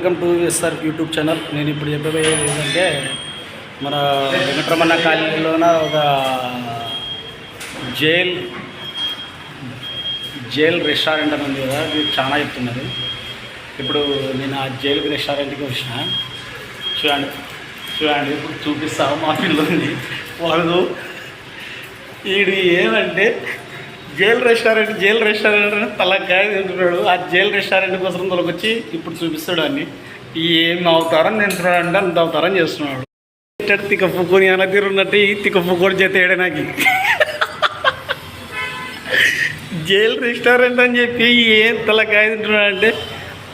Welcome to S R YouTube channel. నేను ఇప్పుడు చెప్పబోయేది ఏంటంటే మన వెంకటరమణ కాలనీలోన ఒక జైల్ రెస్టారెంట్ అని ఉంది కదా, అది చాలా చెప్తున్నారు. ఇప్పుడు నేను ఆ జైల్ రెస్టారెంట్కి వచ్చిన. చూడండి ఇప్పుడు చూపిస్తాను. మా పిల్లల్ని వాళ్ళు వీడు ఏమంటే జైల్ రెస్టారెంట్ అని తలకాయ తింటున్నాడు. ఆ జైల్ రెస్టారెంట్ కోసం తొలగొచ్చి ఇప్పుడు చూపిస్తాడు అన్ని. ఏం అవతారం తింటున్నాడు అంటే అంత అవతారం చేస్తున్నాడు. తిక్కప్పుకొని అలా తిరుగున్నట్టు ఈ తిక్కప్పుకొని చేతేడే నాకు. జైల్ రెస్టారెంట్ అని చెప్పి ఏం తలకాయ తింటున్నాడు అంటే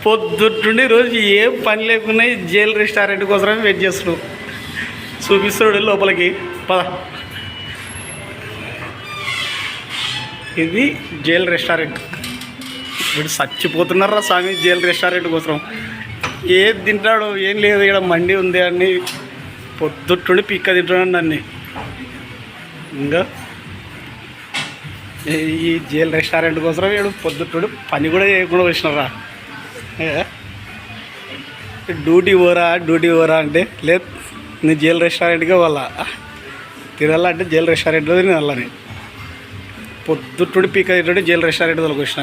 పొద్దుండి రోజు ఏం పని లేకుండా ఈ జైల్ రెస్టారెంట్ కోసమే వెయిట్ చేస్తున్నాడు. చూపిస్తాడు లోపలికి పద. ఇది జైల్ రెస్టారెంట్. వీడు చచ్చిపోతున్నారా స్వామి జైల్ రెస్టారెంట్ కోసం. ఏది తింటాడు ఏం లేదు. ఇక్కడ మండి ఉంది అని పొద్దుట్టుండి పిక్క తింటున్నాడు అన్ని. ఇంకా ఈ జైల్ రెస్టారెంట్ కోసం వీడు పొద్దుట్టుండి పని కూడా చేయకుండా వచ్చినారా. డ్యూటీ పోరా అంటే లేదు, నేను జైల్ రెస్టారెంట్కే వాళ్ళ తినాలంటే జైల్ రెస్టారెంట్లో తినాలని పొద్దుట్టుండి పీక తింటుంటే జైల్ రెస్టారెంట్ తోలికి వచ్చిన.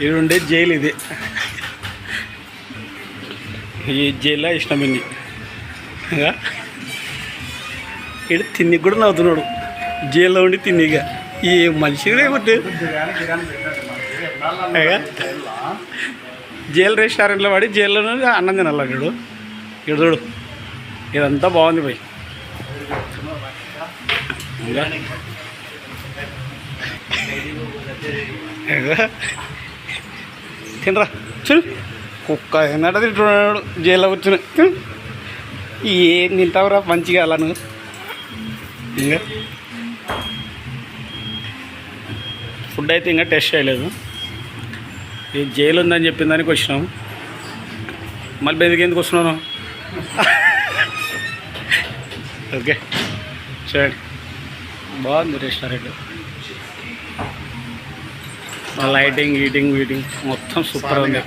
ఇది ఉండే జైలు ఇది. ఈ జైల్లో ఇష్టం ఇన్ని. ఇడు తిన్నికి కూడా నవ్వుతున్నాడు. జైల్లో ఉండి తిన్నిగా ఈ మనిషినే కొట్టు. జైల్ రెస్టారెంట్లో వాడి జైల్లోనే అన్నం తినాలన్నాడు. ఇక్కడ చూడు ఇదంతా బాగుంది పోయి. తినరా చూడు కుక్క ఎన్నట తింటున్నాడు జైల్లో కూర్చుని. ఏం తింటావురా మంచిగా అలా నువ్వు. ఇంకా ఫుడ్ అయితే ఇంకా టెస్ట్ చేయలేదు. ఈ జైలు ఉందని చెప్పిన దానికి వచ్చినాము. మళ్ళీ బెదికి ఎందుకు వస్తున్నాను. ఓకే చూడండి బాగుంది రెస్టారెంట్. లైటింగ్ వీటింగ్ మొత్తం సూపర్ ఉంది.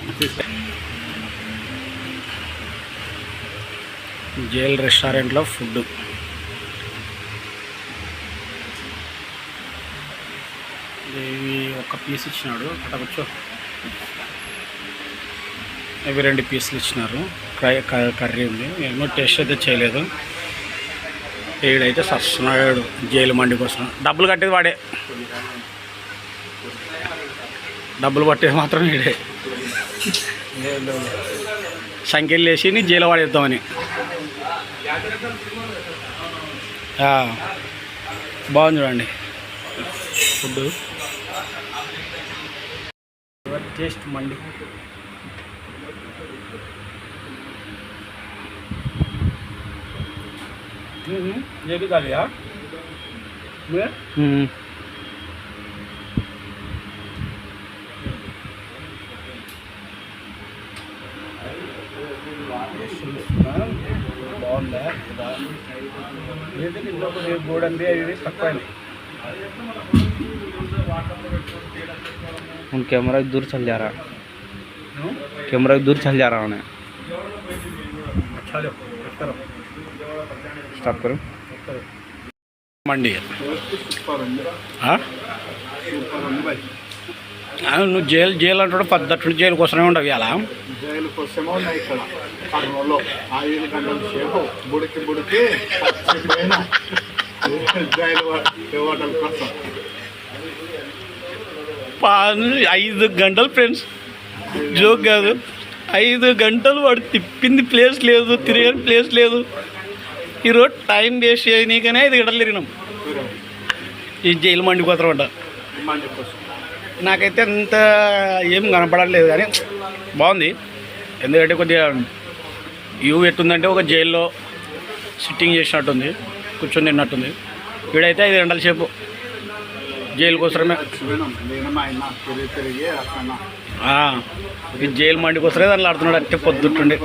జైల్ రెస్టారెంట్లో ఫుడ్. ఇవి ఒక పీస్ ఇచ్చినాడు. అట్లా కూర్చో. ఇవి 2 పీసులు ఇచ్చినారు. కర్రీ ఉంది. ఏమో టేస్ట్ అయితే చేయలేదు. వీడైతే సస్తున్నాడు జైలు మండి కోసం. డబ్బులు కట్టేది వాడే, డబ్బులు పట్టేది మాత్రం వీడే. సంఖ్యలు వేసి నీ జైలు వాడేద్దామని. బాగుంది చూడండి ఫుడ్. టేస్ట్ మండి. ये भी डालिए आप బాగుందా బోర్డ్ అండి. అవి తక్కువ. कैमरा दूर चल जा रहा है. स्टॉप करो. మండి నువ్వు జైలు అంటాడు. పద్ధతి జైలు కోసమే ఉండవు. అలా జైలు కోసమే ఉన్నాయి ఇక్కడ. కర్నూలులో 5 గంటల సేపు బుడికి జైలు హోటల్ కోసం 5 గంటలు ఫ్రెండ్స్, జోక్ కాదు. 5 గంటలు వాడు తిప్పింది ప్లేస్ లేదు, తిరిగిన ప్లేస్ లేదు. ఈరోజు టైం వేస్ట్ చేయనీకనే 5 గంటలు తిరిగినాం ఈ జైలు మండి కోసం అంట. నాకైతే అంత ఏం కనపడలేదు కానీ బాగుంది. ఎందుకంటే కొద్దిగా వ్యూ ఎట్టుందంటే ఒక జైల్లో సిట్టింగ్ చేసినట్టుంది, కూర్చొని తిన్నట్టుంది. వీడైతే 5 గంటల సేపు జైలు కోసమే. ఈ జైలు మండి కోసమే దాంట్లో ఆడుతున్నాడు. అంటే పొద్దుంటుండే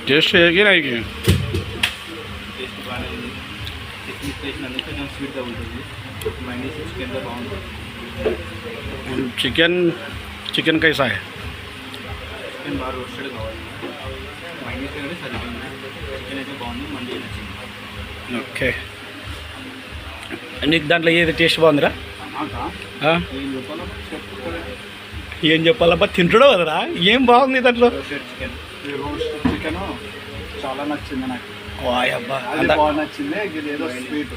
टेस्ट है कि नहीं कि వేసినందుకు కొంచెం స్వీట్ తగ్గుతుంది. మైనస్ చికెన్తో బాగుంటుంది. చికెన్ కైసా హై? చికెన్ బాగా రోస్టెడ్ కావాలి. మైనస్ కానీ సరిపోయింది. చికెన్ అయితే బాగుంది. మండి నచ్చింది. ఓకే. నీకు దాంట్లో ఏది టేస్ట్ బాగుందిరా? ఆ? ఏం చెప్పాలబ్బా, తింటుడో కదరా, ఏం బాగుంది దాంట్లో? Roasted chicken. ఈ రోస్ట్ చికెన్ చాలా నచ్చింది నాకు. వాయబ్బా, అది అంత బాగా నచ్చింది. ఇది ఏదో స్వీట్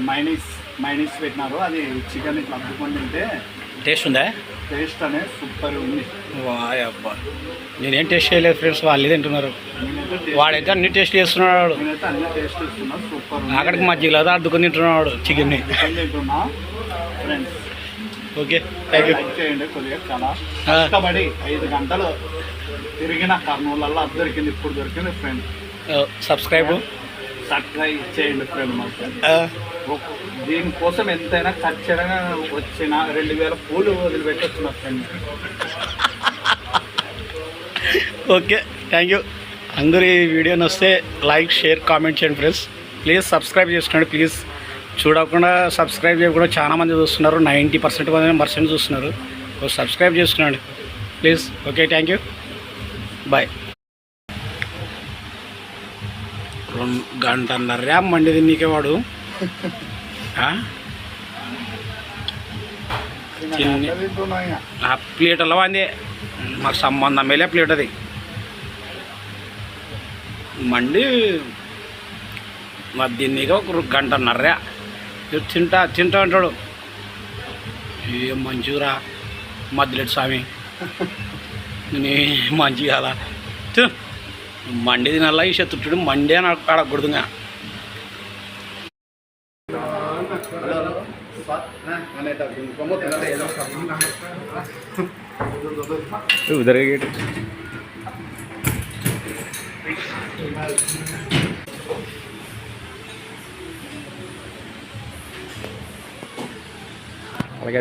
మైనస్ మైనీస్ పెట్టినారు. అది చికెన్ ఇట్లా అద్దుకొని తింటే టేస్ట్ ఉందా? టేస్ట్ అనేది సూపర్ ఉంది. వాయబ్బా, నేనేం టేస్ట్ చేయలేదు ఫ్రెండ్స్, వాళ్ళే తింటున్నారు. వాడైతే అన్ని టేస్ట్ చేస్తున్నాడు. నేనైతే అన్ని టేస్ట్ ఇస్తున్నా. సూపర్ ఉంది. అక్కడికి మజ్జిగలో అద్దుకొని తింటున్నాడు చికెన్ని. చికెన్ తింటున్నా friends. Okay, thank you. Like చేయండి. కొద్దిగా చాలా కష్టపడి 5 గంటలు తిరిగిన కర్నూలలో అది దొరికింది, ఇప్పుడు దొరికింది ఫ్రెండ్స్. సబ్స్క్రైబ్ సబ్స్క్రైబ్ చేయండి ఫ్రెండ్. మాకు దీనికోసం ఎంతైనా ఖచ్చితంగా వచ్చిన 2000 పూలు వదిలిపెట్టి వచ్చిన ఫ్రెండ్. Okay, thank you. అందరూ ఈ వీడియోని వస్తే లైక్, షేర్, కామెంట్ చేయండి ఫ్రెండ్స్. ప్లీజ్ సబ్స్క్రైబ్ చేసుకోండి. ప్లీజ్ చూడకుండా సబ్స్క్రైబ్ చేయకుండా చాలా మంది చూస్తున్నారు. 90% చూస్తున్నారు. సబ్స్క్రైబ్ చేసుకోండి please. Okay, thank you, bye. 2 గంటన్నర మండి తిన్నీకే వాడు. ఆ ప్లేట్ అలా అంది, మాకు సంబంధం మేలే ప్లేట్ అది. మండి మరి దీనికి 1 గంటన్నర తింటా అంటాడు. ఏం మంచిగా మధ్యలేడు స్వామి, నీ మంచిగా అలా మండి తినాలా ఈ శత్రుడు మండి అని అడగకూడదుగా. ఉదర్ గేట్ అలాగే